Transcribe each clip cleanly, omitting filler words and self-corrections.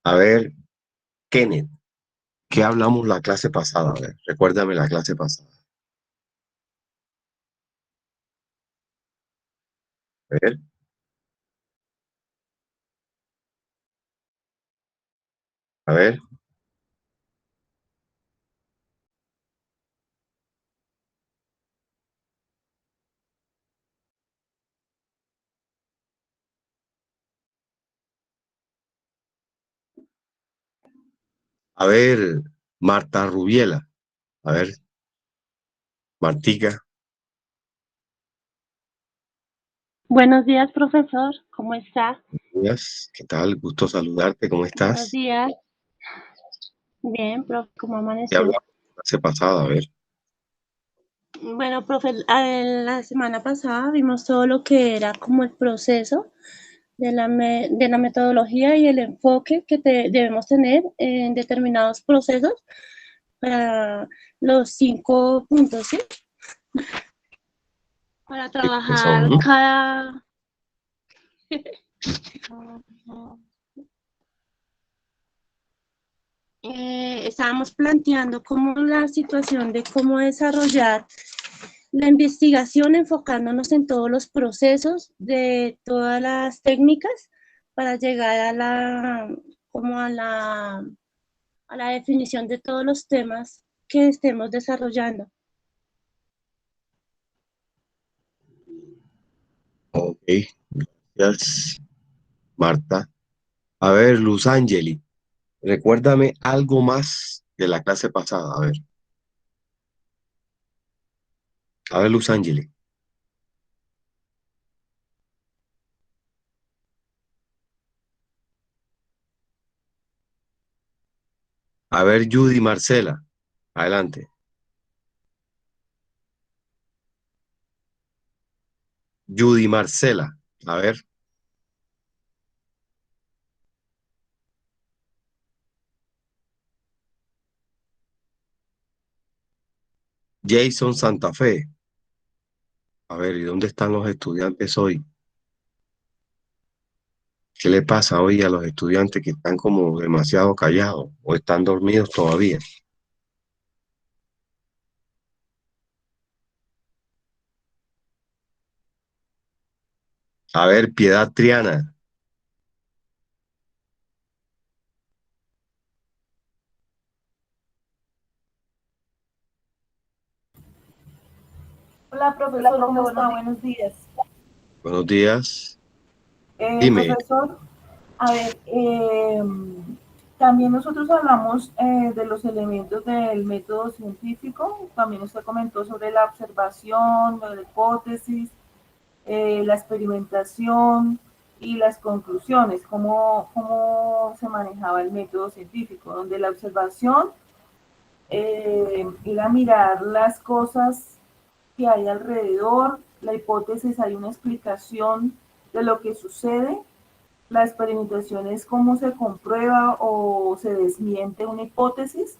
A ver, Kenneth, ¿qué hablamos la clase pasada? A ver, recuérdame la clase pasada. A ver, a ver, a ver, Marta Rubiela. A ver, Martica, Buenos días, profesor. ¿Cómo está? días, ¿qué tal? Gusto saludarte, ¿cómo Buenos estás? días. Bien, profe, ¿cómo ¿Qué amaneció? hablamos la clase pasada? A ver, Bueno, profe, la semana pasada vimos todo lo que era como el proceso de la metodología y el enfoque que debemos tener en determinados procesos para los 5 puntos, ¿sí? Para ¿qué trabajar son? cada... estábamos planteando como la situación de cómo desarrollar la investigación enfocándonos en todos los procesos de todas las técnicas para llegar a como a la definición de todos los temas que estemos desarrollando. Ok, gracias, Marta. A ver, Luz Angeli, recuérdame algo más de la clase pasada. A ver, Luz Angeli. A ver, Judy Marcela, adelante. Judy Marcela, a ver, Jason Santa Fe. A ver, ¿y dónde están los estudiantes hoy? ¿Qué le pasa hoy a los estudiantes que están como demasiado callados o están dormidos todavía? A ver, Piedad Triana. Hola, Hola, profesor, profe, ¿cómo buenos está? días. Buenos días. Buenos días. Dime, Profesor, a ver, también nosotros hablamos de los elementos del método científico. También usted comentó sobre la observación, la hipótesis, la experimentación y las conclusiones, cómo se manejaba el método científico, donde la observación era mirar las cosas que hay alrededor, la hipótesis hay una explicación de lo que sucede, la experimentación es cómo se comprueba o se desmiente una hipótesis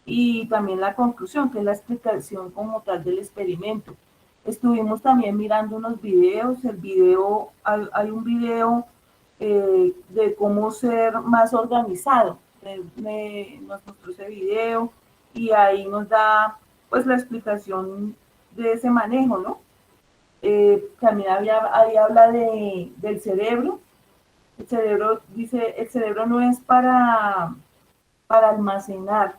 y también la conclusión, que es la explicación como tal del experimento. Estuvimos también mirando unos videos, hay un video de cómo ser más organizado. Nos mostró ese video y ahí nos da pues la explicación de ese manejo, ¿no? También ahí habla del cerebro. El cerebro dice, el cerebro no es para almacenar,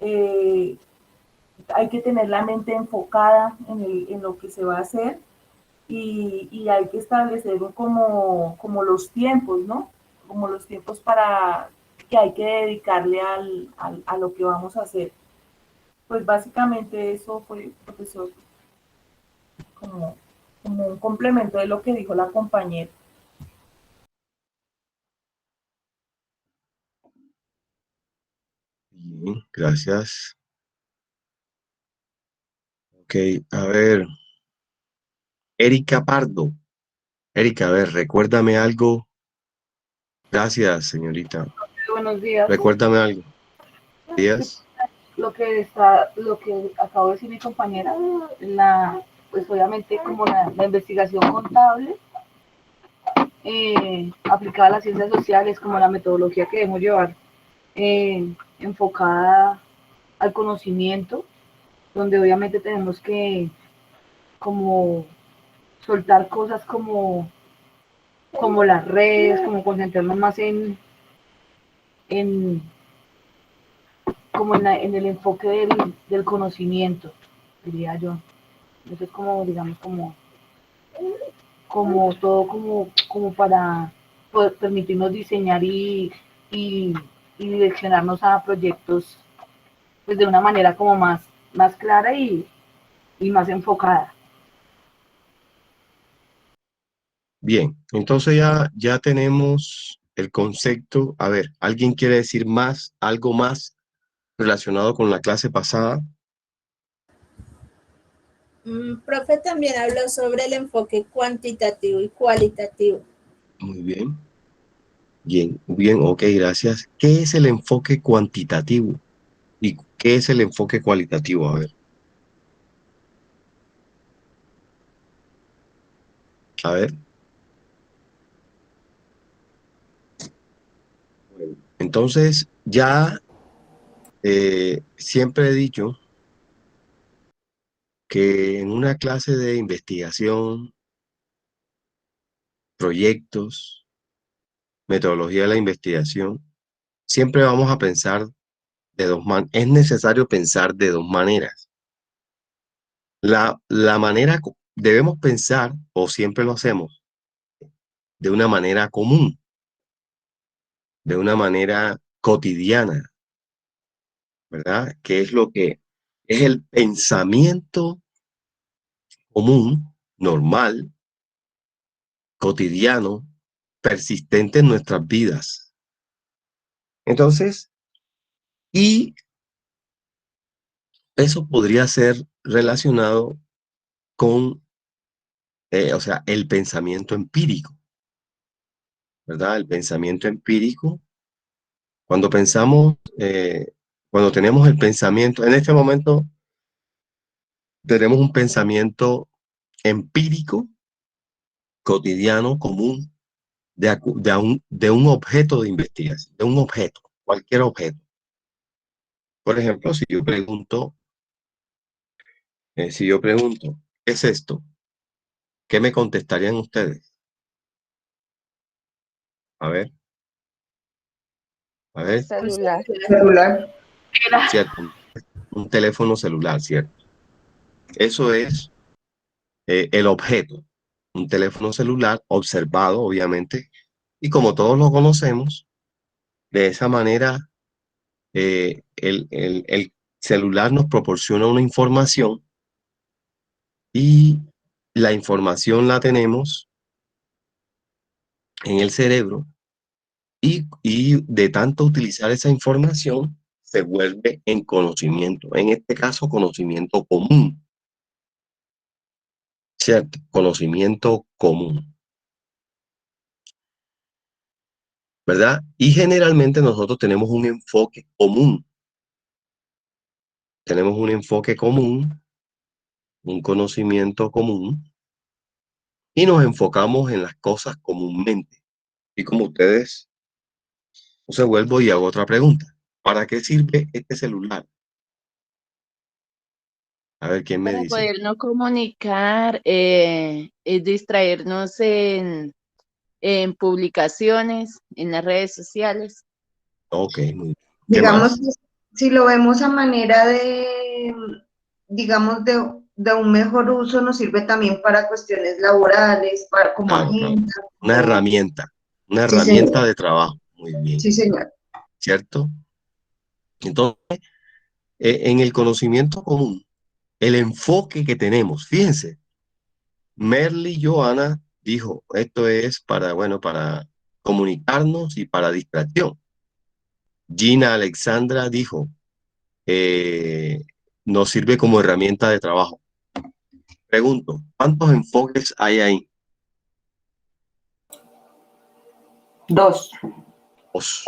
eh, hay que tener la mente enfocada en lo que se va a hacer y hay que establecer como los tiempos, ¿no? Como los tiempos para que hay que dedicarle a lo que vamos a hacer. Pues básicamente eso fue, profesor, como, como un complemento de lo que dijo la compañera. bien, gracias. Ok, a ver, Erika Pardo. Erika, a ver, recuérdame algo. Gracias, señorita. Buenos días. Recuérdame algo. Días. Lo que acabo de decir mi compañera, pues obviamente como la investigación contable aplicada a las ciencias sociales, como la metodología que debemos llevar, enfocada al conocimiento, donde obviamente tenemos que como soltar cosas como las redes, como concentrarnos más en como en el enfoque del conocimiento, diría yo. Eso es como, digamos, como todo como para poder permitirnos diseñar y, y direccionarnos a proyectos pues de una manera como más clara y más enfocada. Bien, entonces ya tenemos el concepto. A ver, ¿alguien quiere decir más, algo más relacionado con la clase pasada? Profe también habló sobre el enfoque cuantitativo y cualitativo. Muy bien. Bien, bien, ok, gracias. ¿Qué es el enfoque cuantitativo y qué es el enfoque cualitativo? A ver, a ver. Bueno, entonces, ya siempre he dicho que en una clase de investigación, proyectos, metodología de la investigación, siempre vamos a pensar de dos maneras. Es necesario pensar de dos maneras. La manera, debemos pensar, o siempre lo hacemos, de una manera común, de una manera cotidiana, ¿verdad? Que es lo que es el pensamiento común, normal, cotidiano, persistente en nuestras vidas. Entonces, y eso podría ser relacionado con, o sea, el pensamiento empírico, ¿verdad? El pensamiento empírico, cuando pensamos, cuando tenemos el pensamiento, en este momento tenemos un pensamiento empírico, cotidiano, común, de un objeto de investigación, de un objeto, cualquier objeto. Por ejemplo, si yo pregunto, ¿qué es esto? ¿Qué me contestarían ustedes? A ver, Celular. Celular. cierto, un teléfono celular, cierto. Eso es el objeto, un teléfono celular observado, obviamente, y como todos lo conocemos, de esa manera el celular nos proporciona una información y la información la tenemos en el cerebro y de tanto utilizar esa información se vuelve en conocimiento, en este caso conocimiento común, ¿cierto? Conocimiento común, ¿verdad? Y generalmente nosotros tenemos un enfoque común, un conocimiento común y nos enfocamos en las cosas comúnmente. Y como ustedes, entonces vuelvo y hago otra pregunta. ¿Para qué sirve este celular? A ver, ¿quién me Para dice? podernos comunicar, distraernos en publicaciones, en las redes sociales. Ok, muy bien. ¿Qué Digamos, más? si lo vemos a manera de, digamos, de un mejor uso, nos sirve también para cuestiones laborales, para, como Claro, claro. agenda. Una Sí, herramienta señor. de trabajo. Muy bien, Sí, señor. ¿cierto? Entonces, en el conocimiento común, el enfoque que tenemos, fíjense, Merly Johanna dijo, esto es para, bueno, para comunicarnos y para distracción. Gina Alexandra dijo, eh, nos sirve como herramienta de trabajo. Pregunto, ¿cuántos enfoques hay ahí? Dos.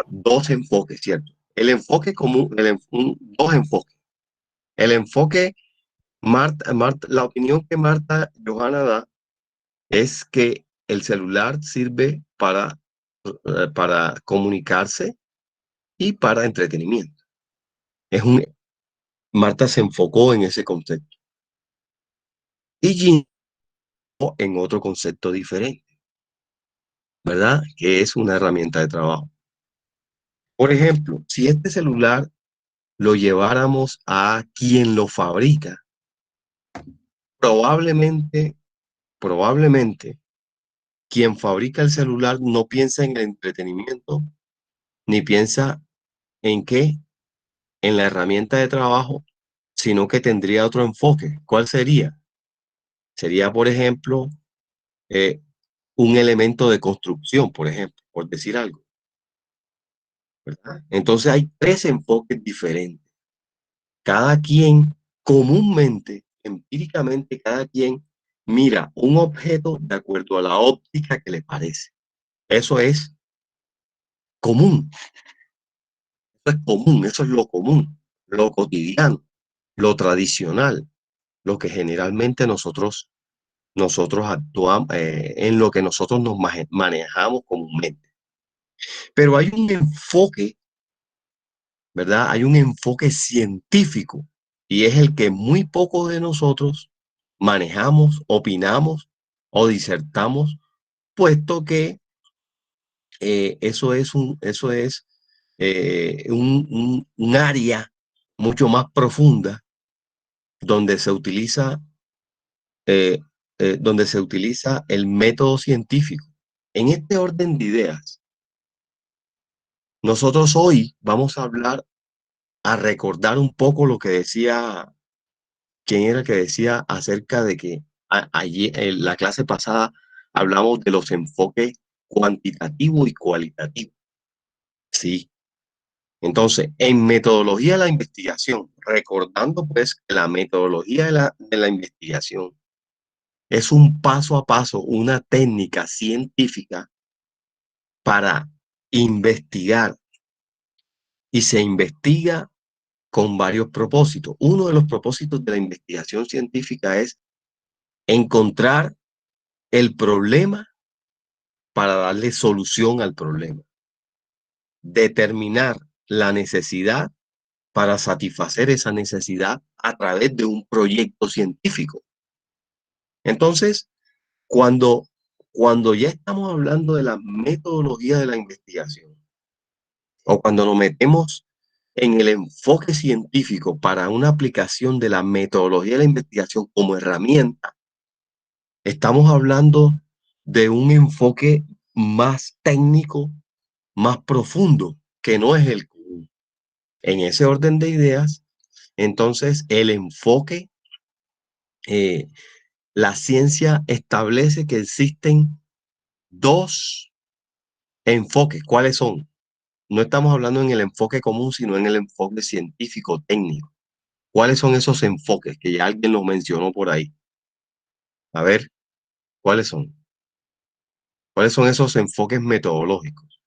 Dos enfoques, ¿cierto? El enfoque común, dos enfoques. El enfoque, la opinión que Marta Johanna da es que el celular sirve para comunicarse y para entretenimiento. Es un, Marta se enfocó en ese concepto y Jim en otro concepto diferente, ¿verdad? Que es una herramienta de trabajo. Por ejemplo, si este celular lo lleváramos a quien lo fabrica, probablemente quien fabrica el celular no piensa en el entretenimiento, ni piensa en qué, en la herramienta de trabajo, sino que tendría otro enfoque. ¿Cuál sería? Sería, por ejemplo, eh, un elemento de construcción, por ejemplo, por decir algo, ¿verdad? Entonces hay tres enfoques diferentes. Cada quien comúnmente, empíricamente, cada quien mira un objeto de acuerdo a la óptica que le parece. Eso es común, eso es común, eso es lo común, lo cotidiano, lo tradicional, lo que generalmente nosotros actuamos, en lo que nosotros nos manejamos comúnmente. Pero hay un enfoque, ¿verdad? Hay un enfoque científico y es el que muy pocos de nosotros manejamos, opinamos o disertamos, puesto que eso es un área mucho más profunda donde se utiliza, eh, donde se utiliza el método científico. En este orden de ideas, nosotros hoy vamos a hablar, a recordar un poco lo que decía, quién era el que decía acerca de que allí en la clase pasada hablamos de los enfoques cuantitativo y cualitativo. Sí. Entonces, en metodología de la investigación, recordando pues que la metodología de la investigación es un paso a paso, una técnica científica para investigar y se investiga con varios propósitos. Uno de los propósitos de la investigación científica es encontrar el problema para darle solución al problema, determinar la necesidad para satisfacer esa necesidad a través de un proyecto científico. Entonces, cuando, cuando ya estamos hablando de la metodología de la investigación o cuando nos metemos en el enfoque científico para una aplicación de la metodología de la investigación como herramienta, estamos hablando de un enfoque más técnico, más profundo, que no es el común. En ese orden de ideas, entonces el enfoque, eh, la ciencia establece que existen dos enfoques. ¿Cuáles son? No estamos hablando en el enfoque común, sino en el enfoque científico técnico. ¿Cuáles son esos enfoques? Que ya alguien los mencionó por ahí. A ver, ¿cuáles son? ¿Cuáles son esos enfoques metodológicos?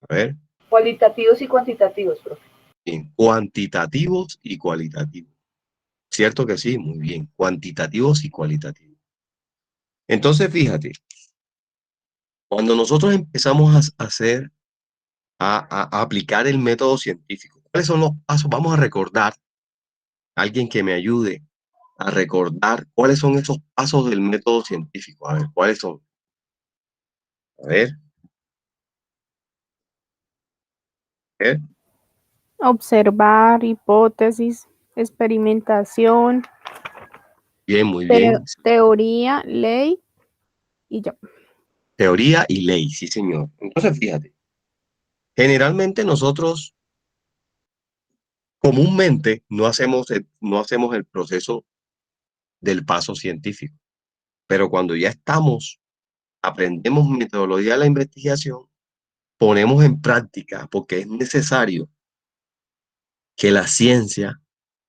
A ver, Cualitativos y cuantitativos, profe. bien, cuantitativos y cualitativos. ¿Cierto que sí? Muy bien, cuantitativos y cualitativos. Entonces, fíjate, cuando nosotros empezamos a hacer, a aplicar el método científico, ¿cuáles son los pasos? Vamos a recordar, alguien que me ayude a recordar cuáles son esos pasos del método científico. A ver, ¿cuáles son? A ver, a ver. Observar, hipótesis, experimentación, Bien, muy bien. teoría, ley y ya. Teoría y ley, sí, señor. Entonces, fíjate, generalmente nosotros comúnmente no hacemos el proceso del paso científico, pero cuando ya aprendemos metodología de la investigación, ponemos en práctica, porque es necesario que la ciencia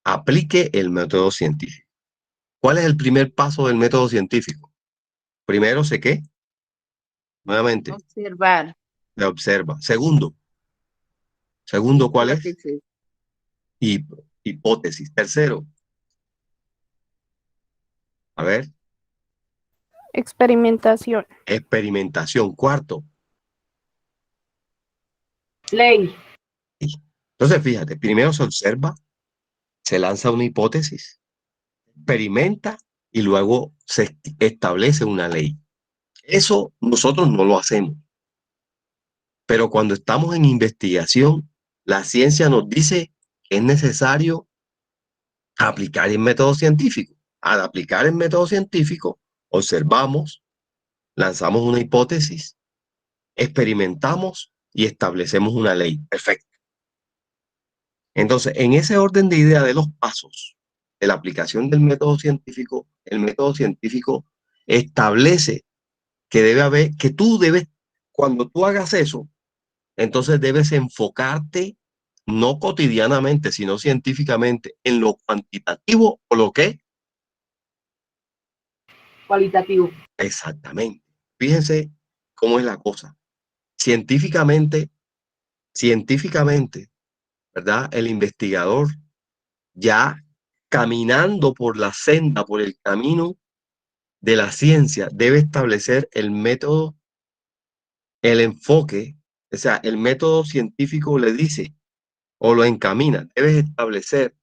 aplique el método científico. ¿Cuál es el primer paso del método científico? Primero, ¿sé qué? Nuevamente, Observar. se observa. Segundo, ¿cuál es? Hipótesis. Hipótesis. Tercero, a ver, Experimentación. Experimentación. Cuarto. Ley. Entonces, fíjate, primero se observa, se lanza una hipótesis, experimenta y luego se establece una ley. Eso nosotros no lo hacemos, pero cuando estamos en investigación, la ciencia nos dice que es necesario aplicar el método científico. Al aplicar el método científico, observamos, lanzamos una hipótesis, experimentamos y establecemos una ley. Perfecto. Entonces, en ese orden de idea de los pasos de la aplicación del método científico, el método científico establece que debe haber, que tú debes, cuando tú hagas eso, entonces debes enfocarte no cotidianamente, sino científicamente en lo cuantitativo o lo que Cualitativo. exactamente. Fíjense cómo es la cosa. Científicamente, ¿verdad? El investigador ya caminando por la senda, por el camino de la ciencia, debe establecer el método, el enfoque, o sea, el método científico le dice o lo encamina, debes establecer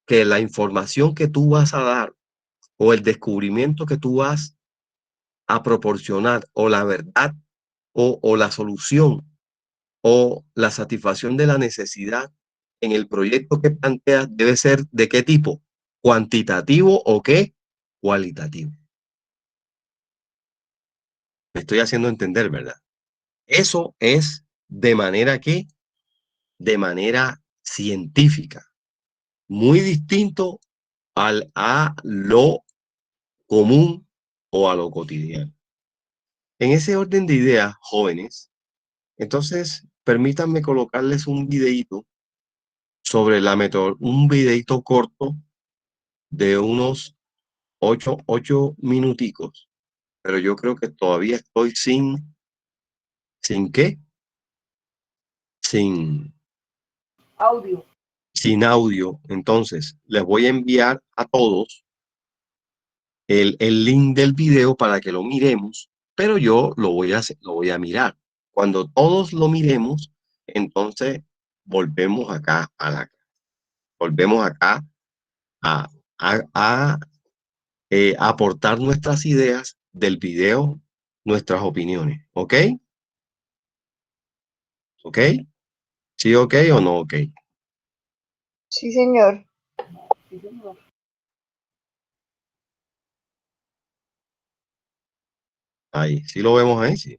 que la información que tú vas a dar o el descubrimiento que tú vas a proporcionar o la verdad o la solución o la satisfacción de la necesidad en el proyecto que planteas debe ser de qué tipo, cuantitativo o qué, cualitativo. Me estoy haciendo entender, ¿verdad? Eso es de manera científica, muy distinto a lo común o a lo cotidiano. En ese orden de ideas, jóvenes, entonces permítanme colocarles un videíto sobre la metodología, un videíto corto de unos 8 minuticos, pero yo creo que todavía estoy ¿sin qué? Sin, Audio. sin audio. Entonces, les voy a enviar a todos el link del video para que lo miremos, pero yo lo voy a mirar. Cuando todos lo miremos, entonces volvemos acá volvemos acá a, a, a aportar nuestras ideas del video, nuestras opiniones. ¿Ok? ¿Ok? ¿Sí, ok o no ok? Sí, señor. Sí, señor. Ahí, sí lo vemos ahí, sí.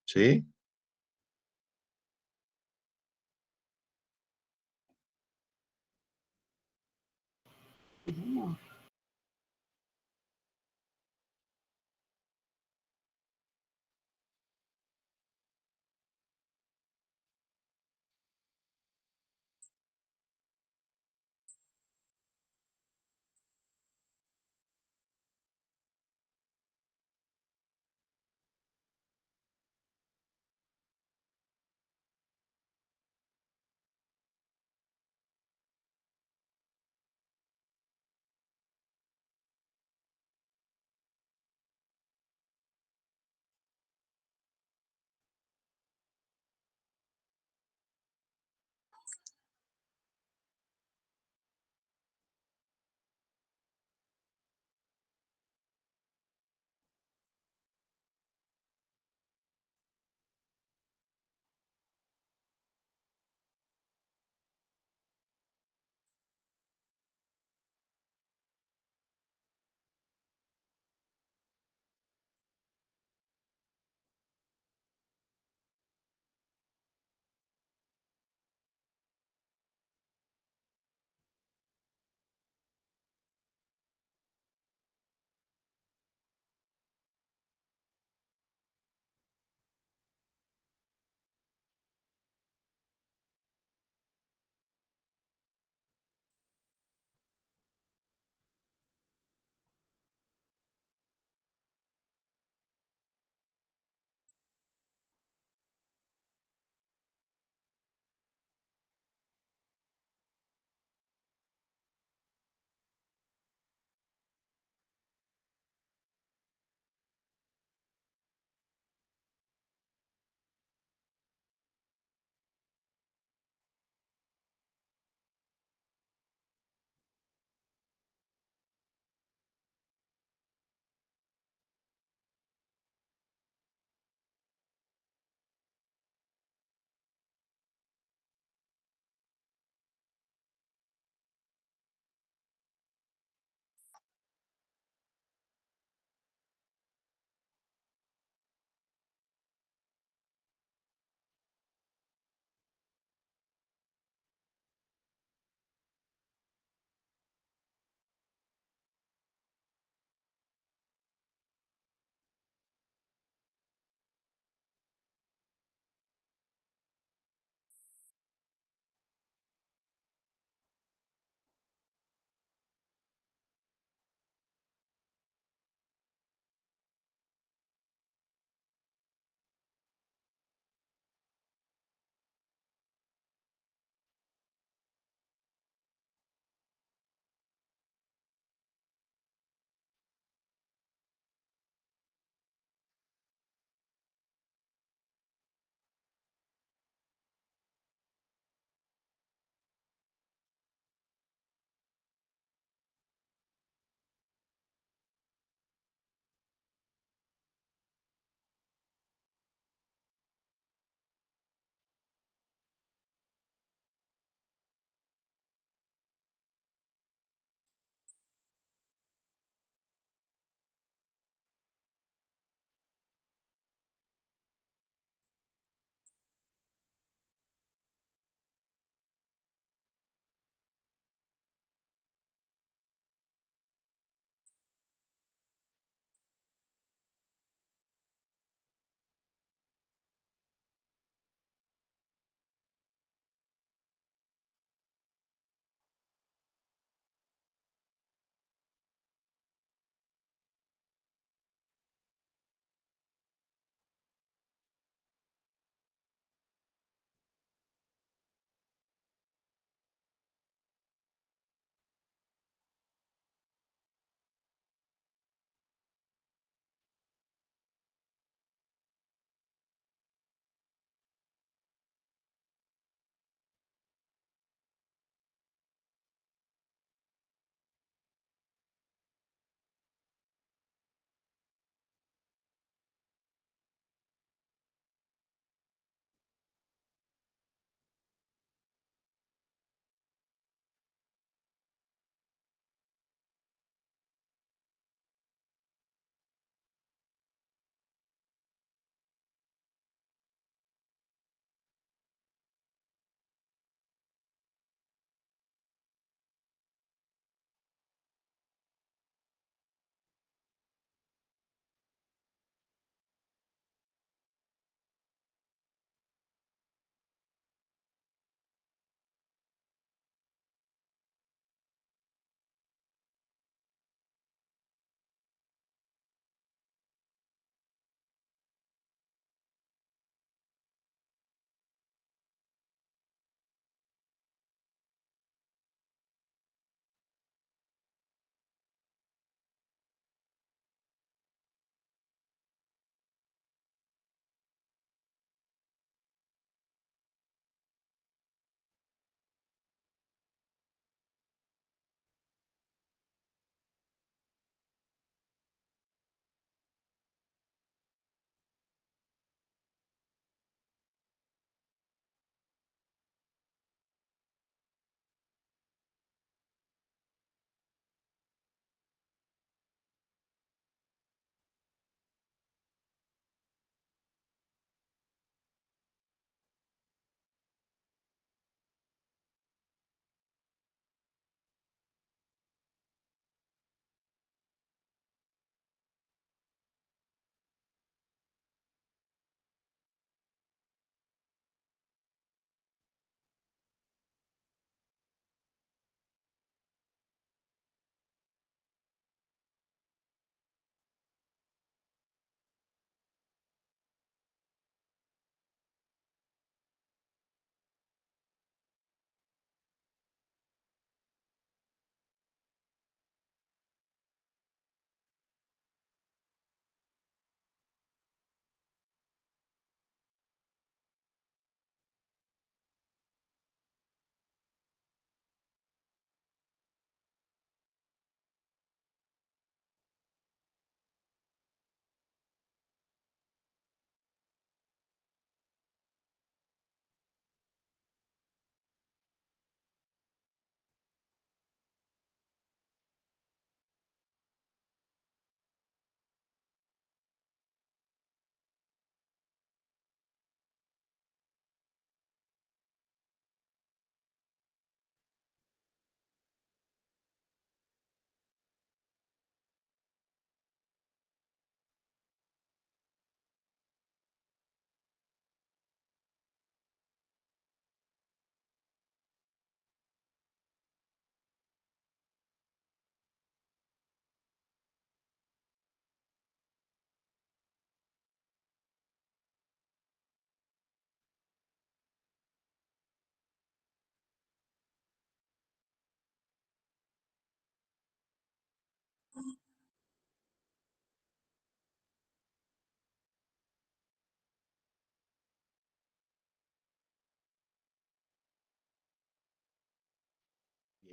Sí. Sí, señor.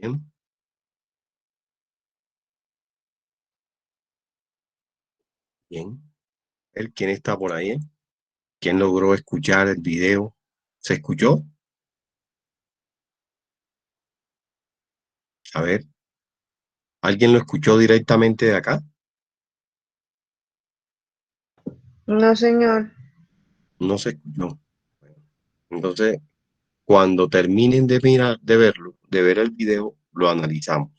Bien. Bien. ¿Quién está por ahí? ¿Quién logró escuchar el video? ¿Se escuchó? A ver, ¿alguien lo escuchó directamente de acá? No, señor. No se escuchó. Entonces, cuando terminen de mirar, de verlo, de ver el video, lo analizamos.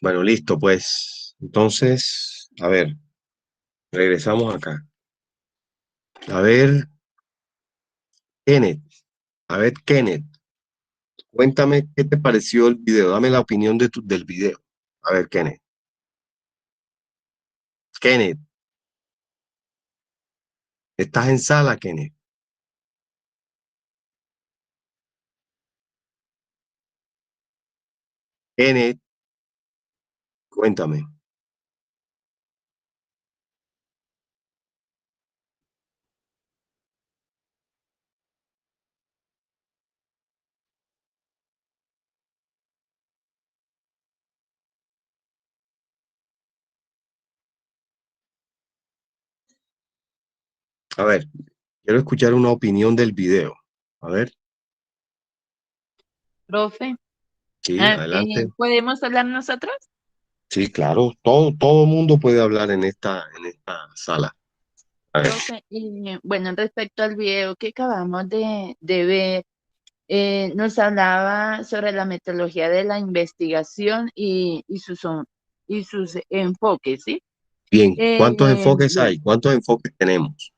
Bueno, listo, pues. Entonces, a ver, regresamos acá. A ver, Kenneth. A ver, Kenneth, cuéntame qué te pareció el video. Dame la opinión del video. A ver, Kenneth. Kenneth, ¿estás en sala, Kenneth? Kenneth, cuéntame. A ver, quiero escuchar una opinión del video. A ver, Profe, sí, adelante. ¿podemos hablar nosotros? Sí, claro, todo mundo puede hablar en esta sala. A ver, Profe, bueno, respecto al video que acabamos de ver, nos hablaba sobre la metodología de la investigación y sus enfoques, ¿sí? bien, ¿cuántos enfoques Bueno, hay? ¿Cuántos enfoques tenemos?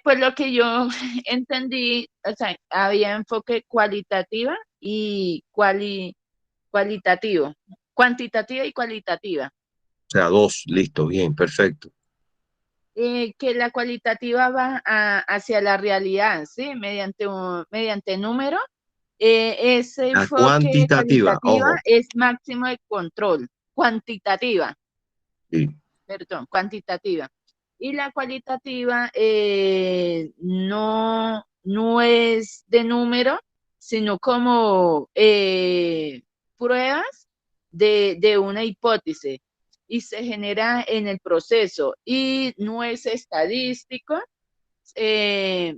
pues lo que yo entendí, o sea, había enfoque cualitativa y cualitativo, cuantitativa y cualitativa. O sea, dos, listo, bien, perfecto. Que la cualitativa va hacia la realidad, ¿sí? Mediante número. Ese La enfoque cuantitativa, cualitativa ojo, es máximo de control, cuantitativa, sí, perdón, cuantitativa. Y la cualitativa no es de número, sino como pruebas de una hipótesis y se genera en el proceso y no es estadístico. eh,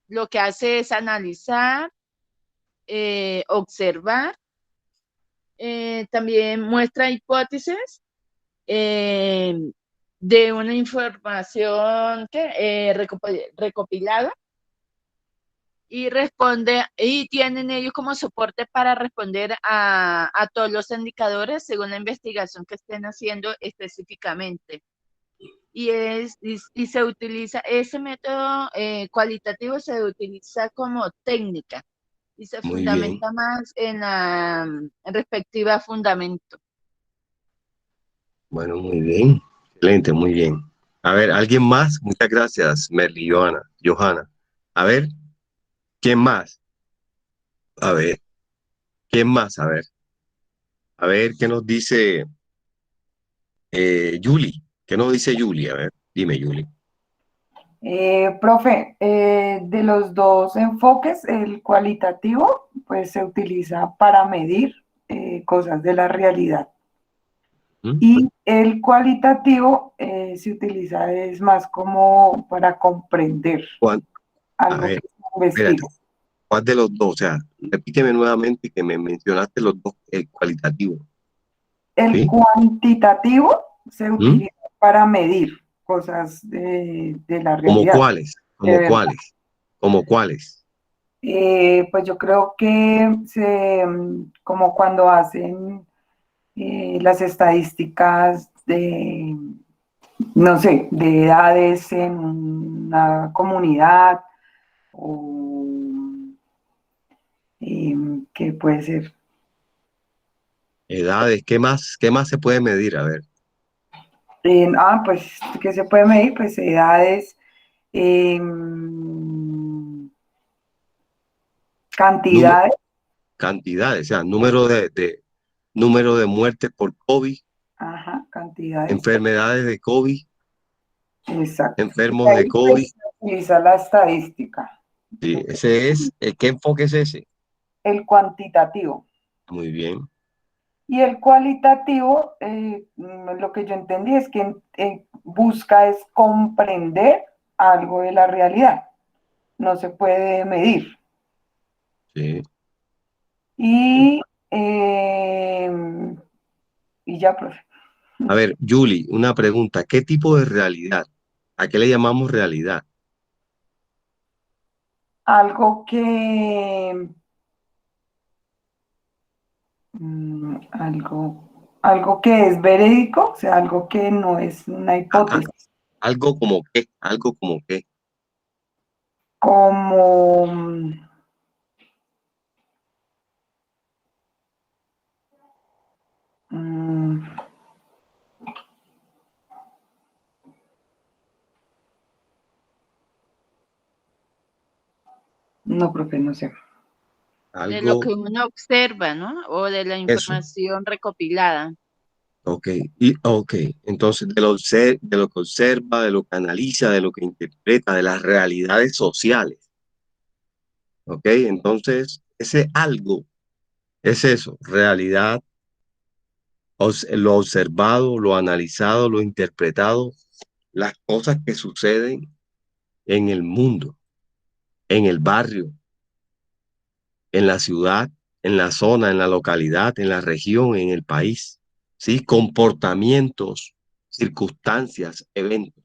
lo que hace es analizar, observar, también muestra hipótesis eh, de una información recopilada y responde y tienen ellos como soporte para responder a todos los indicadores según la investigación que estén haciendo específicamente. Y se utiliza ese método cualitativo, se utiliza como técnica y se muy bien. fundamenta más en la respectiva fundamento. Bueno, muy bien. Excelente, muy bien. A ver, ¿alguien más? Muchas gracias, Merly, Johanna. A ver, ¿quién más? A ver, ¿quién más? A ver, ¿qué nos dice Julie? ¿Qué nos dice Julie? A ver. Dime, Julie. Profe, de los dos enfoques, el cualitativo pues se utiliza para medir cosas de la realidad ¿Mm? y el cualitativo se utiliza es más como para comprender A algo ver, que se investiga. espérate. ¿Cuál de los dos? O sea, repíteme nuevamente que me mencionaste los dos, el cualitativo. El ¿Sí? cuantitativo se ¿Mm? utiliza para medir cosas de la ¿Como realidad, cuáles? de ¿Como verdad. cuáles? ¿Como cuáles? Pues yo creo que como cuando hacen las estadísticas de, no sé, de edades en una comunidad o qué puede ser. Edades, qué más se puede medir? A ver, Pues, ¿qué se puede medir? Pues edades, número, cantidades, cantidades, o sea, número de muertes por COVID, ajá, cantidades, enfermedades de COVID, exacto. Y enfermos de ahí COVID. pues, se utiliza la estadística, Sí, ese es, ¿qué enfoque es ese? el cuantitativo. Muy bien. Y el cualitativo, lo que yo entendí es que busca es comprender algo de la realidad. No se puede medir. Sí. Y, eh, y ya, profe. A ver, Julie, una pregunta. ¿Qué tipo de realidad? ¿A qué le llamamos realidad? Algo que, algo que es verídico, o sea, algo que no es una A- a- hipótesis, algo como qué, algo como qué. como, mm, no, profe, no sé. De lo Algo, que uno observa, ¿no? O de la eso. información recopilada. Ok, ok. Entonces, de lo que observa, de lo que analiza, de lo que interpreta, de las realidades sociales. Ok, entonces, ese algo es eso, realidad, lo observado, lo analizado, lo interpretado, las cosas que suceden en el mundo, en el barrio, en la ciudad, en la zona, en la localidad, en la región, en el país, ¿sí? Comportamientos, circunstancias, eventos.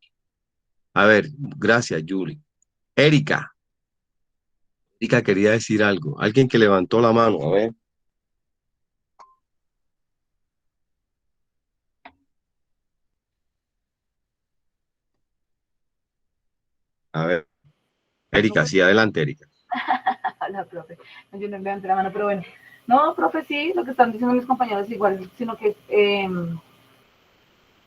A ver, gracias, Julie. Erika, Erika quería decir algo. Alguien que levantó la mano, a ver, Erika, Profe, sí, adelante, Erika. la profe, no, yo no levanté la mano, pero bueno. No, profe, sí, lo que están diciendo mis compañeros es igual, sino que,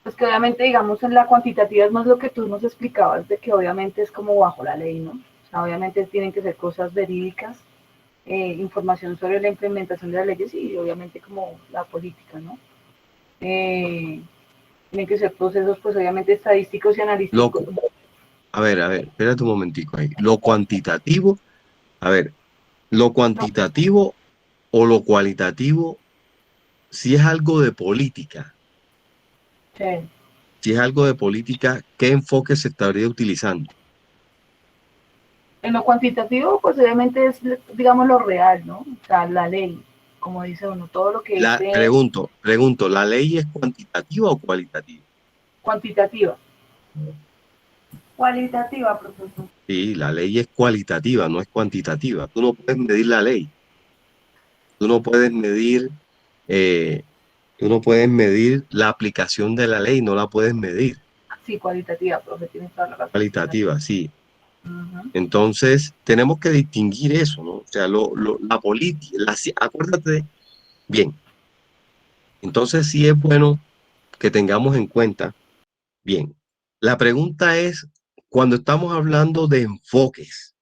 pues que obviamente, digamos, en la cuantitativa es más lo que tú nos explicabas, de que obviamente es como bajo la ley, ¿no? O sea, obviamente tienen que ser cosas verídicas, información sobre la implementación de las leyes y obviamente como la política, ¿no? Tienen que ser procesos, pues obviamente estadísticos y Lo, analíticos. a ver, espérate un momentico ahí. Lo cuantitativo, a ver, lo cuantitativo o lo cualitativo, si es algo de política, Sí. si es algo de política, ¿qué enfoque se estaría utilizando? En lo cuantitativo, pues obviamente es, digamos, lo real, ¿no? O sea, la ley, como dice uno, todo lo que es Pregunto, ¿la ley es cuantitativa o cualitativa? cuantitativa. Cualitativa, profesor. Sí, la ley es cualitativa, no es cuantitativa. Tú no puedes medir la ley. Tú no puedes medir, eh, tú no puedes medir la aplicación de la ley, no la puedes medir. Sí, cualitativa, profe, tienes toda la razón. Cualitativa, sí. Ujú. Entonces, tenemos que distinguir eso, ¿no? O sea, la política, acuérdate, bien, entonces sí es bueno que tengamos en cuenta, bien, la pregunta es, cuando estamos hablando de enfoques,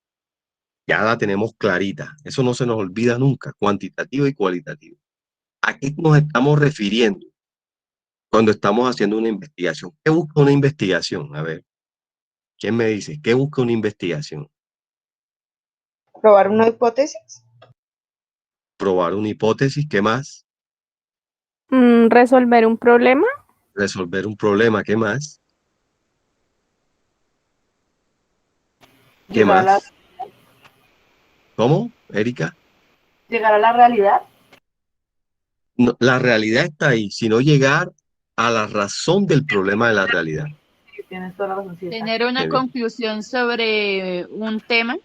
ya la tenemos clarita, eso no se nos olvida nunca, cuantitativo y cualitativo. ¿A qué nos estamos refiriendo cuando estamos haciendo una investigación? ¿Qué busca una investigación? A ver, ¿Quién me dice? ¿Qué busca una investigación? Probar una hipótesis. Probar una hipótesis, ¿qué más? Resolver un problema. Resolver un problema, ¿qué más? ¿Qué Llegar a la, más? ¿Cómo, Erika? llegar a la realidad. No, la realidad está ahí, sino llegar a la razón del problema de la realidad. Sí, tienes toda la razón. Sí, exacto. Tener una Bien, conclusión sobre un tema, un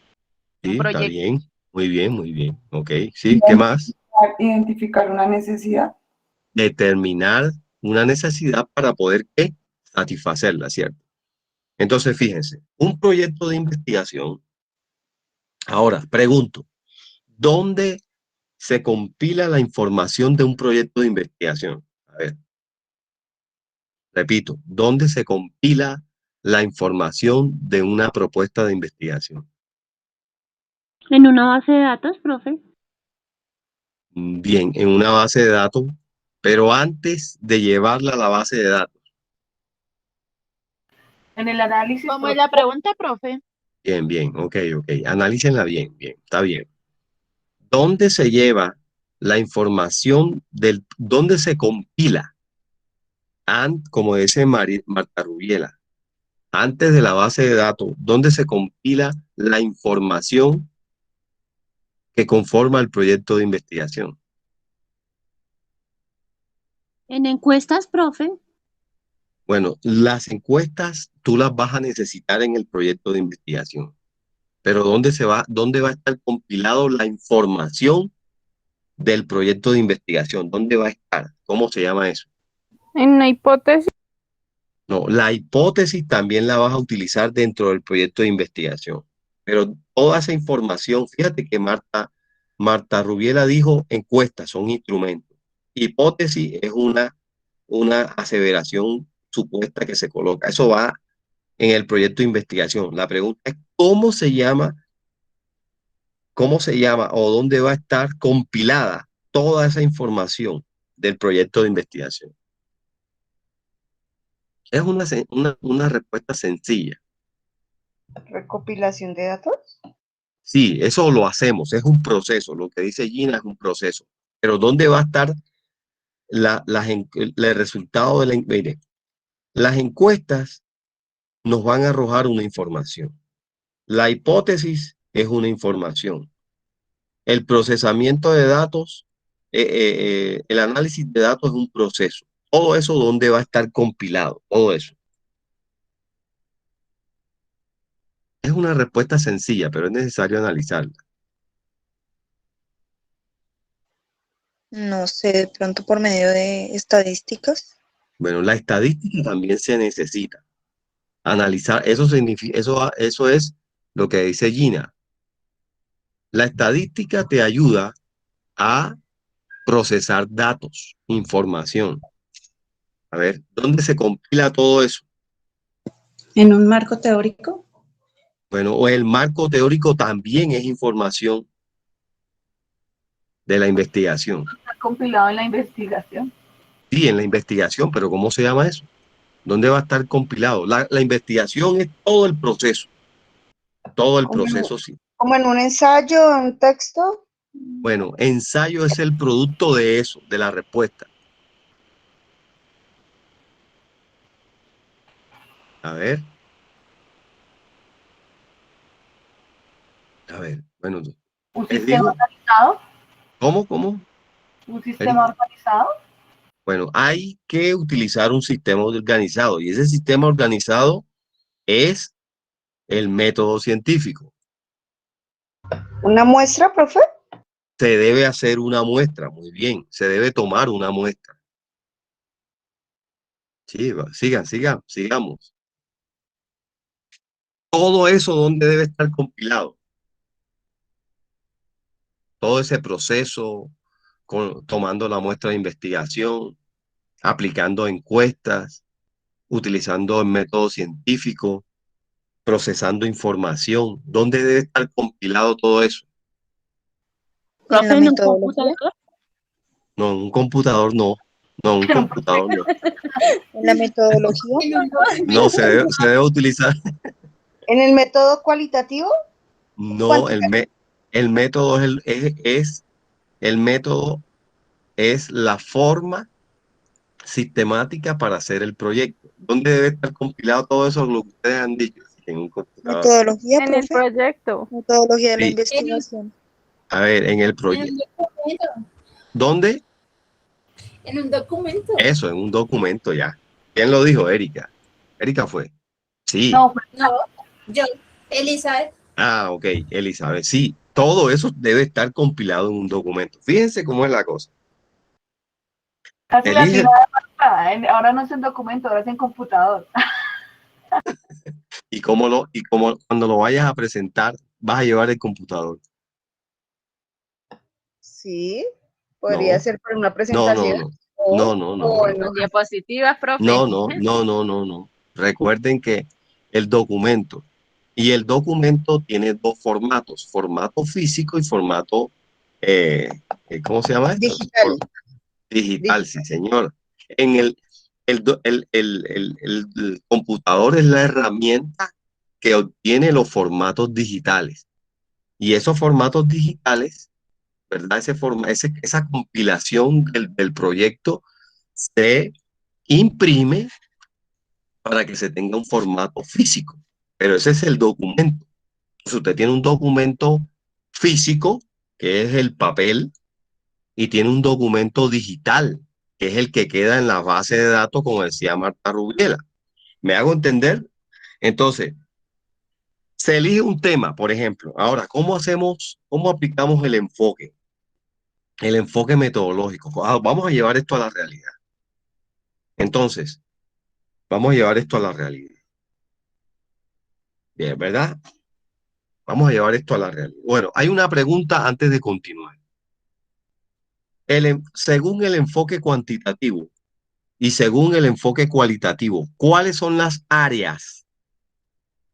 sí, está proyecto. bien, muy bien, muy bien. Ok, sí, ¿qué más? Identificar una necesidad. Determinar una necesidad para poder ¿qué? Satisfacerla, ¿cierto? Entonces, fíjense, un proyecto de investigación. Ahora, pregunto, ¿dónde se compila la información de un proyecto de investigación? A ver, repito, ¿dónde se compila la información de una propuesta de investigación? En una base de datos, profe. Bien, en una base de datos, pero antes de llevarla a la base de datos. En el análisis. ¿Cómo es la pregunta, profe? Bien, bien, ok, analícenla bien, bien, está bien. ¿Dónde se lleva la información dónde se compila? Como dice Marta Rubiela, antes de la base de datos, ¿dónde se compila la información que conforma el proyecto de investigación? En encuestas, profe. Bueno, las encuestas tú las vas a necesitar en el proyecto de investigación, pero ¿dónde va a estar compilado la información del proyecto de investigación? ¿Dónde va a estar? ¿Cómo se llama eso? En una hipótesis. No, la hipótesis también la vas a utilizar dentro del proyecto de investigación, pero toda esa información, fíjate que Marta Rubiela dijo encuestas son instrumentos. Hipótesis es una aseveración supuesta que se coloca. Eso va en el proyecto de investigación. La pregunta es cómo se llama o dónde va a estar compilada toda esa información del proyecto de investigación. Es una respuesta sencilla. Recopilación de datos. Sí, eso lo hacemos, es un proceso. Lo que dice Gina es un proceso. Pero ¿dónde va a estar el resultado de mire, las encuestas nos van a arrojar una información. La hipótesis es una información. El procesamiento de datos, el análisis de datos es un proceso. Todo eso, ¿dónde va a estar compilado? Todo eso. Es una respuesta sencilla, pero es necesario analizarla. No sé, de pronto por medio de estadísticas. Bueno, la estadística también se necesita. Analizar, eso significa, eso es lo que dice Gina. La estadística te ayuda a procesar datos, información. A ver, ¿dónde se compila todo eso? ¿En un marco teórico? Bueno, o el marco teórico también es información de la investigación. Está compilado en la investigación. Sí, en la investigación, pero ¿cómo se llama eso? ¿Dónde va a estar compilado? La investigación es todo el proceso. Todo el proceso, sí. Como en un ensayo, un texto. Bueno, ensayo es el producto de eso, de la respuesta. A ver. A ver, bueno. ¿Un sistema organizado? ¿Cómo? ¿Un sistema organizado? Bueno, hay que utilizar un sistema organizado y ese sistema organizado es el método científico. ¿Una muestra, profe? Se debe hacer una muestra, muy bien, se debe tomar una muestra. Sí, sigamos. Todo eso, ¿dónde debe estar compilado? Todo ese proceso, tomando la muestra de investigación, aplicando encuestas, utilizando el método científico, procesando información. ¿Dónde debe estar compilado todo eso? ¿En la metodología? No, un computador no. No, un computador no. ¿En la metodología? No, se debe utilizar. ¿En el método cualitativo? No, el método el método es la forma sistemática para hacer el proyecto. ¿Dónde debe estar compilado todo eso, lo que ustedes han dicho? En un computador. Metodología, En el profe. proyecto. Metodología de la Sí. investigación. A ver, en el En un proyecto. documento. ¿Dónde? En un documento. Eso, en un documento ya. ¿Quién lo dijo? Erika. Erika fue. Sí. No, No, yo, Elizabeth. Ah, ok, Elizabeth. Sí, todo eso debe estar compilado en un documento. Fíjense cómo es la cosa. casi la Elige tirada pasada. Ahora no es en documento, ahora es en computador. y cuando lo vayas a presentar, vas a llevar el computador. Sí, podría No, ser por una no, presentación. no, no, no, O no, Con diapositivas, profe. no. Recuerden que el documento el documento tiene dos formatos, formato físico y formato, ¿cómo se llama esto? digital. Digital, sí, señor. En el computador es la herramienta que obtiene los formatos digitales. Y esos formatos digitales, ¿verdad? Esa compilación del proyecto se imprime para que se tenga un formato físico. Pero ese es el documento. Entonces usted tiene un documento físico, que es el papel, y tiene un documento digital, que es el que queda en la base de datos, como decía Marta Rubiela. ¿Me hago entender? Entonces, se elige un tema, por ejemplo. Ahora, cómo aplicamos el enfoque? El enfoque metodológico. Vamos a llevar esto a la realidad. Entonces, vamos a llevar esto a la realidad. Bien, ¿verdad? Vamos a llevar esto a la realidad. Bueno, hay una pregunta antes de continuar. Según el enfoque cuantitativo y según el enfoque cualitativo, ¿cuáles son las áreas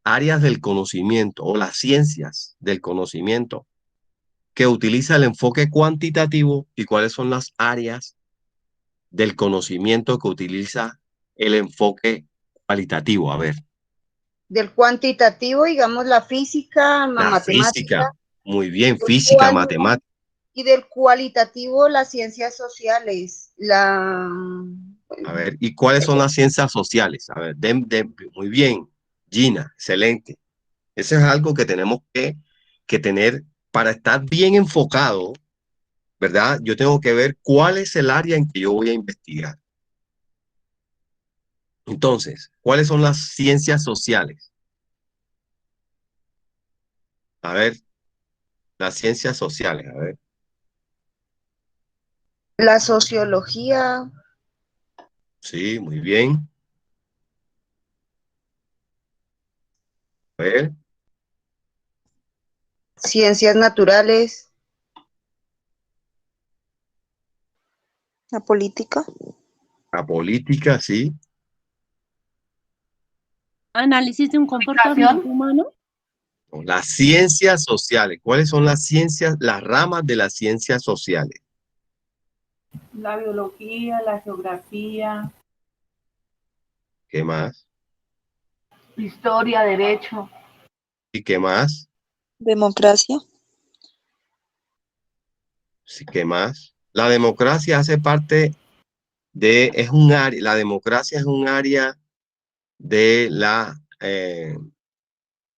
del conocimiento o las ciencias del conocimiento que utiliza el enfoque cuantitativo y cuáles son las áreas del conocimiento que utiliza el enfoque cualitativo? A ver, Del cuantitativo, digamos, la física, la la matemática. física, muy bien, Del física, matemática. y del cualitativo, las ciencias sociales. A ver, ¿y cuáles son las ciencias sociales? A ver, muy bien, Gina, excelente. Eso es algo que tenemos que tener para estar bien enfocado, ¿verdad? Yo tengo que ver cuál es el área en que yo voy a investigar. Entonces, ¿cuáles son las ciencias sociales? A ver, las ciencias sociales, a ver. La sociología, Sí, muy bien. A ver, ciencias naturales, La política. la política, sí. Análisis de un comportamiento humano. Las ciencias sociales. ¿Cuáles son las ciencias, las ramas de las ciencias sociales? La biología, la geografía, ¿Qué más? Historia, derecho. ¿Y qué más? Democracia. Sí, ¿qué más? La democracia hace parte la democracia es un área de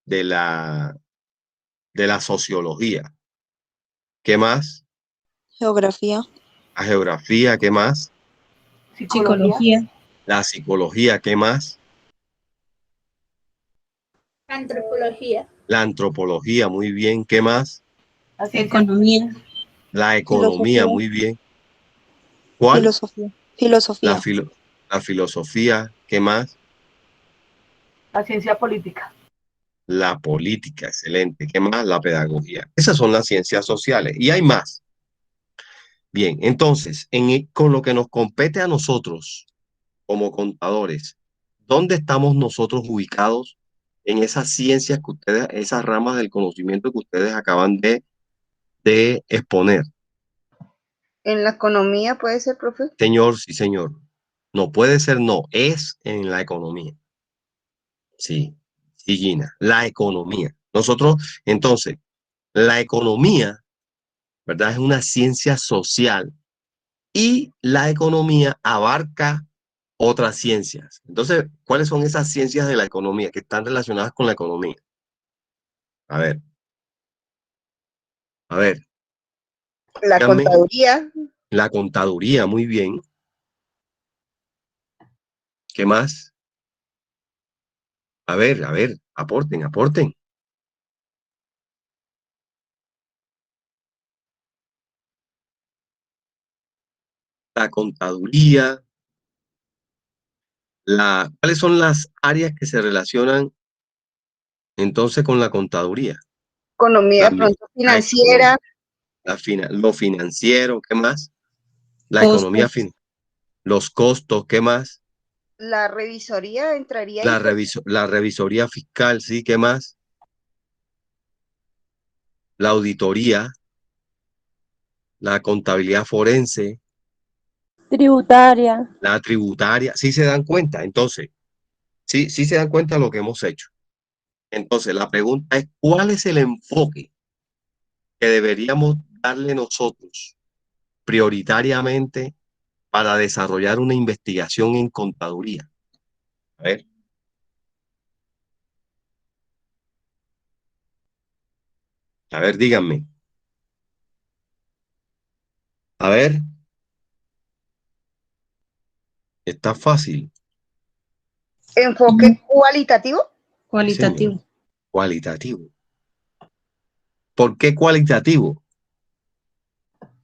de la, de la sociología. ¿Qué más? Geografía. La geografía, ¿qué más? psicología, La psicología, ¿qué más? Antropología. La antropología, muy bien, ¿qué más? Economía. La economía, Filosofía. muy bien. ¿Cuál? Filosofía. La, Filosofía. filo- la filosofía, ¿qué más? La ciencia política. La política, excelente. ¿Qué más? La pedagogía. Esas son las ciencias sociales y hay más. Bien, entonces, con lo que nos compete a nosotros como contadores, ¿dónde estamos nosotros ubicados en esas ciencias que ustedes, esas ramas del conocimiento que ustedes acaban de exponer? en la economía puede ser, profe. Señor, sí, señor. No puede ser, no, es en la economía. Sí, Sí, Gina, la economía. Nosotros, entonces, la economía, ¿verdad? Es una ciencia social y la economía abarca otras ciencias. Entonces, ¿cuáles son esas ciencias de la economía que están relacionadas con la economía? A ver, a ver, La díganme. contaduría, La contaduría, muy bien. ¿Qué más? A ver, aporten, aporten. La contaduría, ¿cuáles son las áreas que se relacionan entonces con la contaduría? economía La, de pronto la economía, financiera, lo financiero, ¿qué más? La economía, Costos. los costos, ¿qué más? la revisoría entraría ahí, La revisoría fiscal, ¿sí? ¿Qué más? La auditoría, la contabilidad forense, Tributaria. la tributaria, ¿sí se dan cuenta? Entonces, sí se dan cuenta de lo que hemos hecho. Entonces, la pregunta es, ¿cuál es el enfoque que deberíamos darle nosotros prioritariamente para desarrollar una investigación en contaduría? A ver, a ver, díganme. A ver, está fácil. enfoque cualitativo, Sí, señor. Cualitativo. Cualitativo. ¿Por qué cualitativo?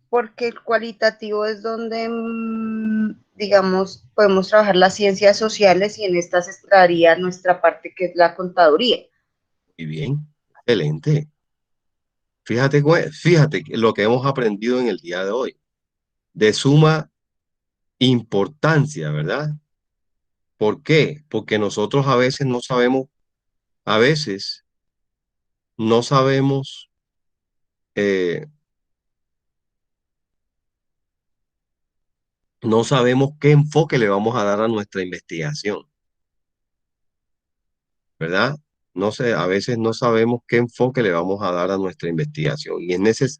porque el cualitativo es donde, digamos, podemos trabajar las ciencias sociales y en estas estaría nuestra parte que es la contaduría. Muy bien, excelente. Fíjate que lo que hemos aprendido en el día de hoy, de suma importancia, ¿verdad? ¿Por qué? Porque nosotros a veces no sabemos, eh, no sabemos qué enfoque le vamos a dar a nuestra investigación, ¿verdad? No sé, a veces no sabemos qué enfoque le vamos a dar a nuestra investigación y es necesario.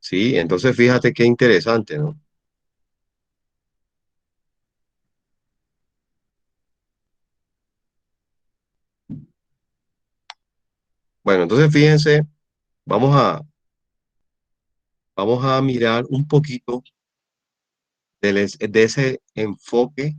Sí, entonces fíjate qué interesante, ¿no? Bueno, entonces fíjense, vamos a, vamos a mirar un poquito de ese enfoque.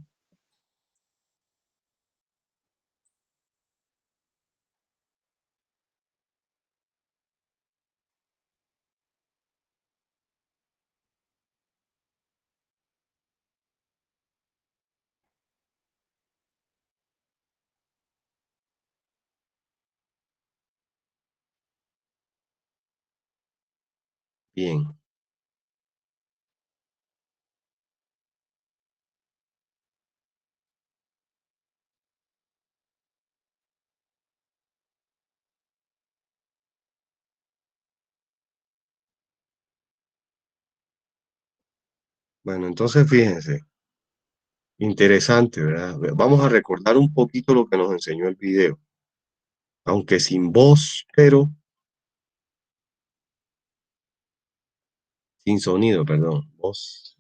Bien, bueno, entonces fíjense, interesante, ¿verdad? Vamos a recordar un poquito lo que nos enseñó el video, aunque sin voz, pero sin sonido, perdón, voz.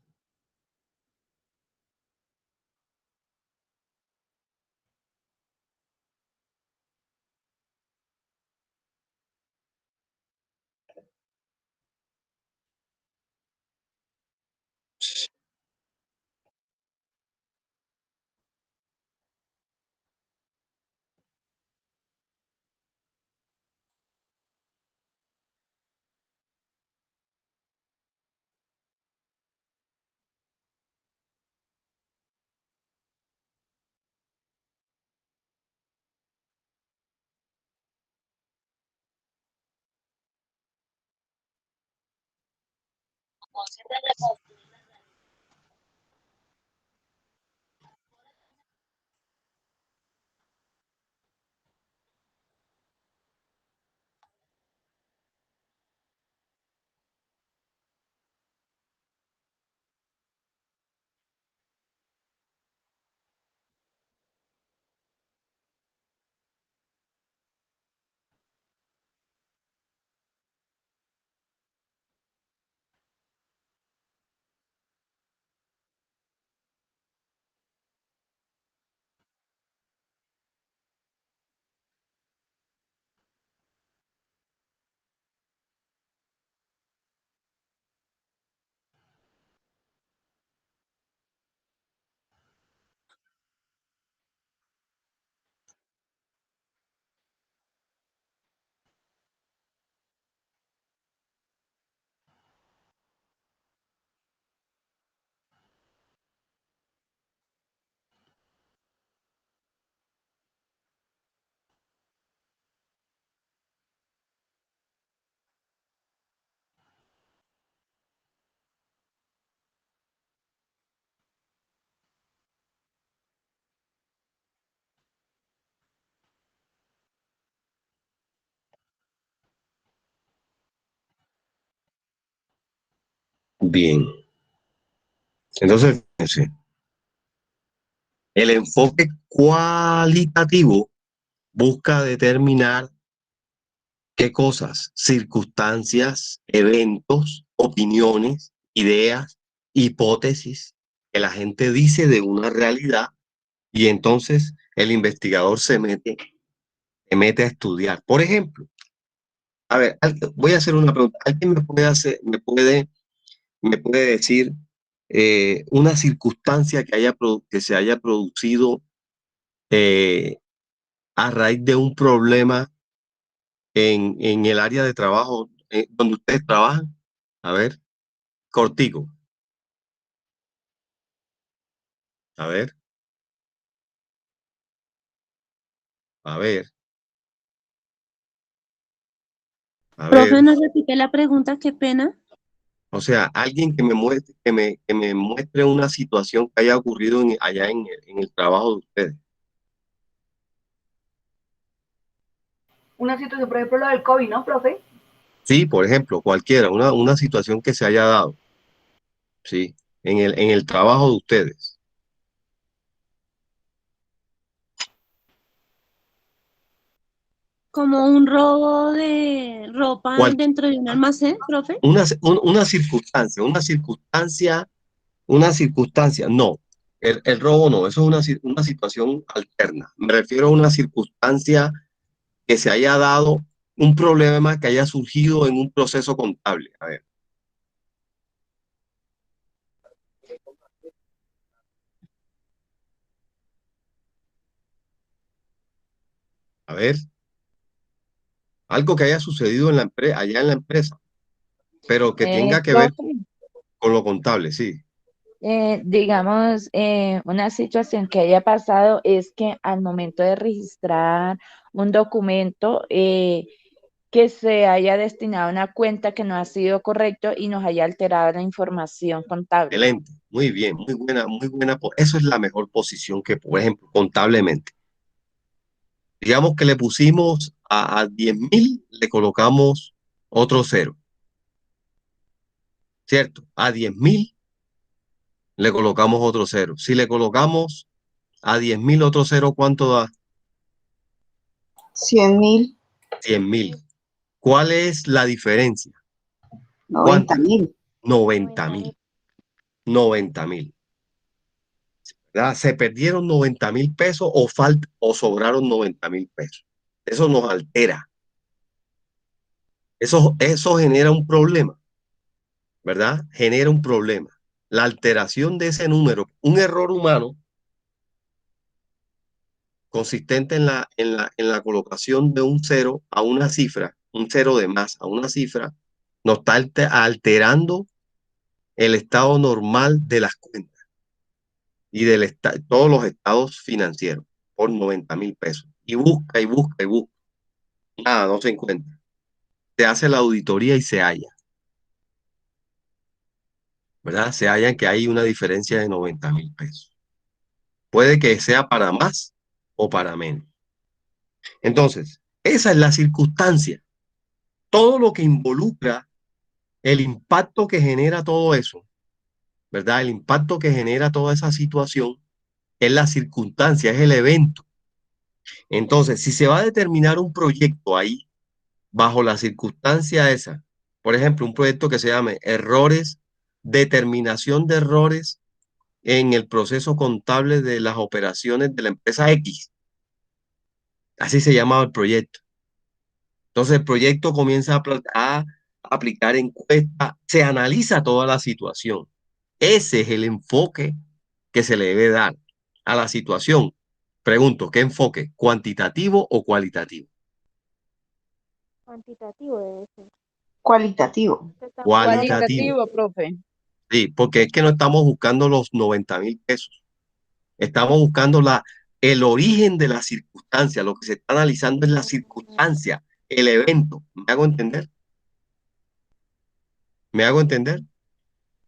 Bien. Entonces, fíjense, el enfoque cualitativo busca determinar qué cosas, circunstancias, eventos, opiniones, ideas, hipótesis que la gente dice de una realidad y entonces el investigador se mete a estudiar. Por ejemplo, a ver, voy a hacer una pregunta. ¿Alguien me puede decir una circunstancia que se haya producido eh, a raíz de un problema en el área de trabajo donde ustedes trabajan? A ver, cortico. A ver, a ver, a Profe, ver. ¿nos repite la pregunta? Qué pena. O sea, alguien que me muestre, que me muestre una situación que haya ocurrido allá en el trabajo de ustedes. Una situación, por ejemplo, lo del COVID, ¿no, profe? Sí, por ejemplo, cualquiera, una situación que se haya dado, sí, en el trabajo de ustedes. Como un robo de ropa Cual- dentro de un almacén, profe. una circunstancia, no, el robo no, eso es una situación alterna. Me refiero a una circunstancia que se haya dado, un problema que haya surgido en un proceso contable. A ver, algo que haya sucedido en la empresa, allá en la empresa, pero que tenga que ver Profe, con lo contable, sí. digamos, una situación que haya pasado es que al momento de registrar un documento, que se haya destinado a una cuenta que no ha sido correcto y nos haya alterado la información contable. Excelente, muy bien, muy buena, muy buena. Eso es la mejor posición que, por ejemplo, contablemente. Digamos que le pusimos a 10.000, le colocamos otro cero, ¿cierto? A 10.000 le colocamos otro cero. Si le colocamos a 10.000 otro cero, ¿cuánto da? 100.000, 100.000. ¿Cuál es la diferencia? 90 ¿Cuánta? mil. 90.000. 90.000. ¿Verdad? Se perdieron 90.000 pesos o sobraron 90.000 pesos. Eso nos altera. Eso genera un problema, ¿verdad? Genera un problema. La alteración de ese número, un error humano consistente en la colocación de un cero a una cifra, un cero de más a una cifra, nos está alterando el estado normal de las cuentas y todos los estados financieros por 90.000 pesos. Y busca y busca y busca. Nada, no se encuentra. Se hace la auditoría y se halla, ¿verdad? Se halla que hay una diferencia de 90.000 pesos. Puede que sea para más o para menos. Entonces, esa es la circunstancia. Todo lo que involucra el impacto que genera todo eso, ¿verdad? El impacto que genera toda esa situación es la circunstancia, es el evento. Entonces, si se va a determinar un proyecto ahí, bajo la circunstancia esa, por ejemplo, un proyecto que se llame errores, determinación de errores en el proceso contable de las operaciones de la empresa X, así se llamaba el proyecto. Entonces, el proyecto comienza a aplicar encuestas, se analiza toda la situación. Ese es el enfoque que se le debe dar a la situación. Pregunto, ¿qué enfoque? ¿Cuantitativo o cualitativo? Cuantitativo debe ser. Cualitativo. Cualitativo. Cualitativo, profe. Sí, porque es que no estamos buscando los 90.000 pesos. Estamos buscando el origen de la circunstancia. Lo que se está analizando es la circunstancia, el evento. ¿Me hago entender? ¿Me hago entender?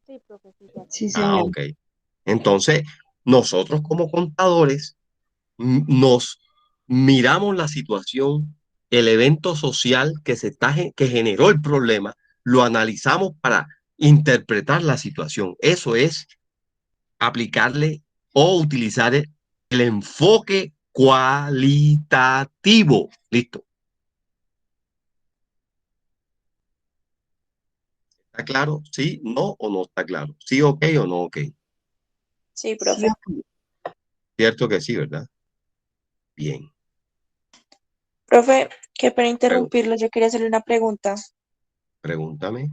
Sí, profe, sí, ya. Sí, Ah, señor. ok. Entonces, nosotros como contadores nos miramos la situación, el evento social que generó el problema, lo analizamos para interpretar la situación. Eso es aplicarle o utilizar el enfoque cualitativo. Listo. ¿Está claro? ¿Sí, no o no está claro? ¿Sí, ok o no ok? Sí, Sí, profe. Cierto que sí, ¿verdad? Bien. Profe, qué pena Pregu- interrumpirlo, yo quería hacerle una pregunta. Pregúntame.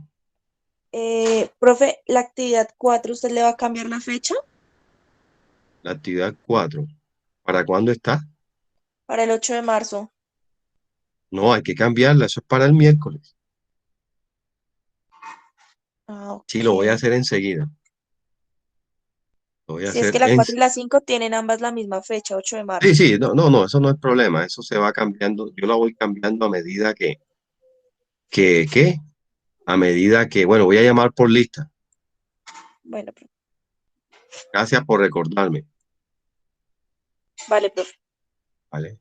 Profe, la actividad 4, ¿usted le va a cambiar la fecha? La actividad 4. ¿Para cuándo está? Para el 8 de marzo. No, hay que cambiarla. Eso es para el miércoles. Ah, Sí, lo voy a ok. hacer enseguida. Lo voy a Si es que hacer la en... 4 y la 5 tienen ambas la misma fecha, 8 de Sí, marzo. sí, no, no, no, eso no es problema. Eso se va cambiando. Yo la voy cambiando a medida ¿qué? A medida que, bueno, voy a llamar por lista. Bueno, profe. Gracias por recordarme. Vale, profe. ¿Vale?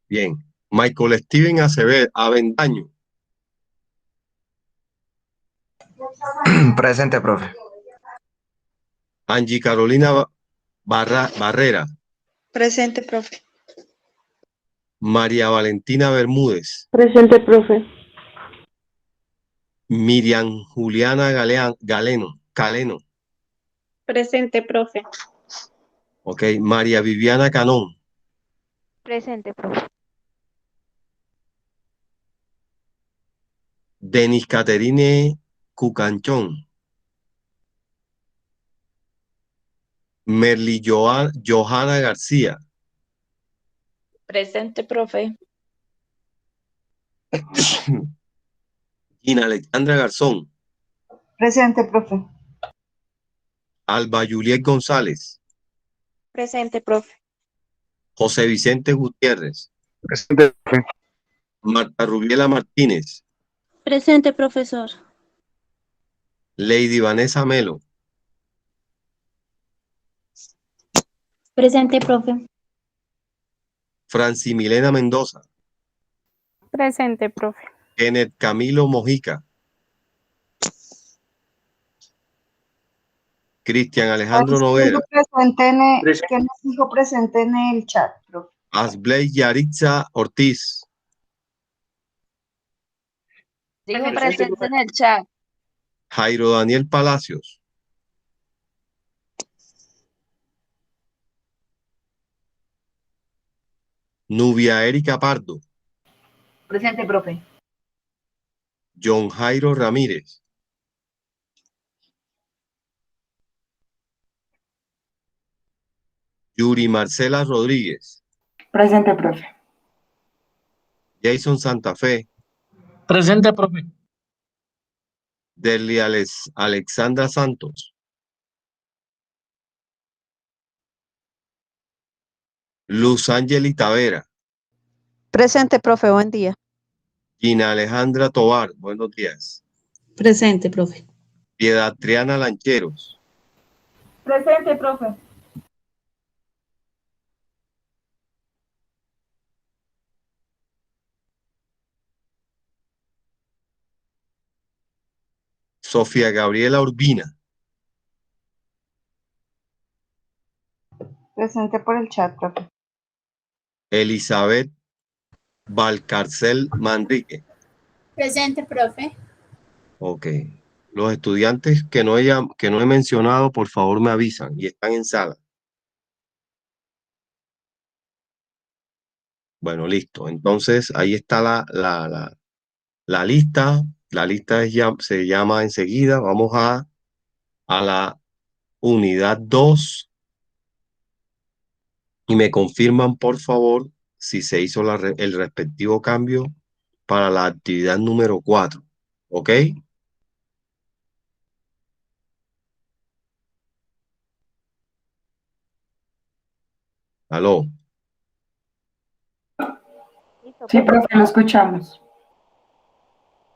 Bien. Michael Steven Acevedo, Avendaño. Presente, profe. Angie Carolina Barrera. Presente, profe. María Valentina Bermúdez. Presente, profe. Miriam Juliana Galeno. Presente, profe. Ok. María Viviana Canón. Presente, profe. Denis Caterine Cucanchón. Merly Johanna García. Presente, profe. Gina Alexandra Garzón. presente, profe. Alba Juliet González. Presente, profe. José Vicente Gutiérrez. Presente, profe. Marta Rubiela Martínez. Presente, profesor. Lady Vanessa Melo. Presente, profe. Franci Milena Mendoza. Presente, profe. Kenneth Camilo Mojica. Cristian Alejandro Noguera. ¿Quién nos dijo presente en el chat, profe? Asbley Yaritza Ortiz. Dije presente en el chat. Jairo Daniel Palacios. Nubia Erika Pardo. Presente, profe. John Jairo Ramírez. Yuri Marcela Rodríguez. Presente, profe. Jason Santa Fe. Presente, profe. Derli Alexandra Santos. Luz Ángel Tavera. Presente, profe, buen día. Gina Alejandra Tobar. Buenos días. Presente, profe. Piedad Triana Lancheros. Presente, profe. Sofía Gabriela Urbina. Presente por el chat, profe. Elizabeth Valcarcel Manrique. Presente, profe. Ok. Los estudiantes que no he mencionado, por favor me avisan y están en sala. Bueno, listo. Entonces, ahí está la lista. La lista se llama enseguida. Vamos a la unidad 2 y me confirman, por favor, si se hizo el respectivo cambio para la actividad número 4. ¿Ok? ¿Aló? Sí, profe, lo escuchamos.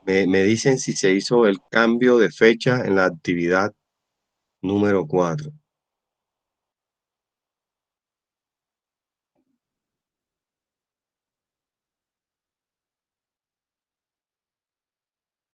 Me dicen si se hizo el cambio de fecha en la actividad número 4.